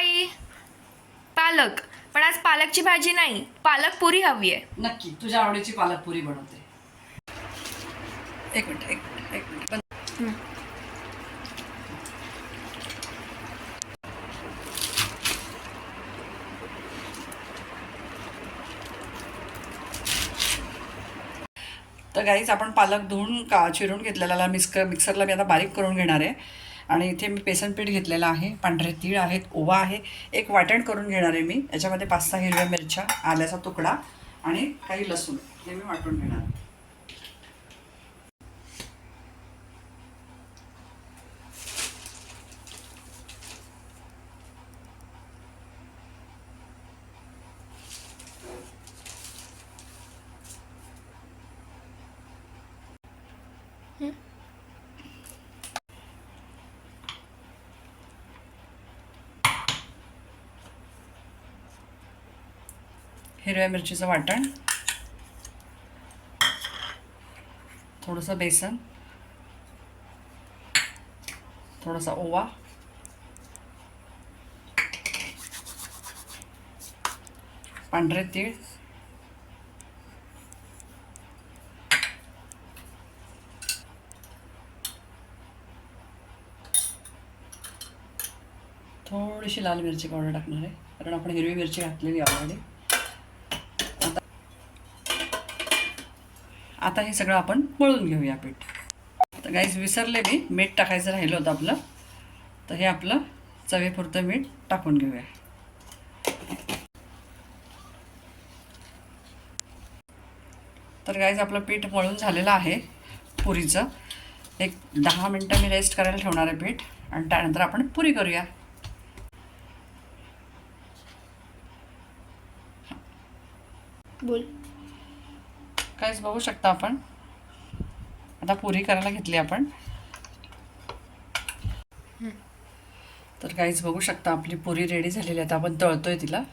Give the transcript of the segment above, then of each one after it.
आई पालक, पण आज पालकची भाजी नाही, पालक पुरी हवी आहे. नक्की तुझ्या आवडीची पालक पुरी बनवते. एक मिनिट तर गाईज आपण पालक धुवून चिरून घेतलेला मिक्सरला मी आता बारीक करून घेणार आहे. आणि इथे मी बेसन पीठ घेतलेलं आहे, पांढरे तीळ आहेत, ओवा आहे, एक वाटण करून घेणार आहे मी. याच्यामध्ये 5-6 हिरव्या मिरच्या, आल्याचा तुकडा आणि काही लसूण हे मी वाटून घेणार आहे. हिरव्या मिरचीचं वाटण, थोडंसं बेसन, थोडासा ओवा, पांढरे तीळ, थोडीशी लाल मिरची पावडर टाकणार आहे कारण आपण हिरवी मिरची घातलेली ऑलरेडी. आता हे सगळं आपण मळून घेऊया पीठ. तर गाईज विसरले मी, मीठ टाकायचं राहिलं होतं आपलं, तर हे आपलं चवीपुरतं मीठ टाकून घेऊया. तर गाईज आपलं पीठ मळून झालेलं आहे पुरीचं. एक 10 मिनटं मी रेस्ट करायला ठेवणार आहे पीठ आणि त्यानंतर आपण पुरी करूया. बोल. काहीच बघू शकता आपण आता पुरी करायला घेतली आपण. तर काहीच बघू शकता आपली पुरी रेडी झालेली आहे. आता आपण तळतोय तिला.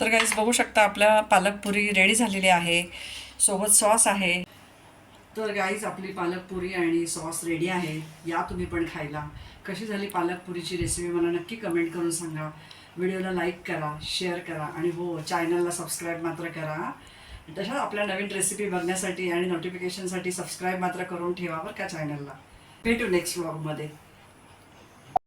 तर गाईज बघू शकता आपल्या पालक पुरी रेडी झालेली आहे, सोबत सॉस आहे. तर गाईज आपली पालक पुरी आणि सॉस रेडी आहे. या तुम्ही पण खायला. कशी झाली पालक पुरीची रेसिपी मला नक्की कमेंट करून सांगा. व्हिडिओला लाईक करा, शेअर करा आणि हो, चॅनलला सबस्क्राईब मात्र करा. तशा आपल्या नवीन रेसिपी बघण्यासाठी आणि नोटिफिकेशनसाठी सबस्क्राईब मात्र करून ठेवा बरं का चॅनलला. भेटू नेक्स्ट व्लॉगमध्ये.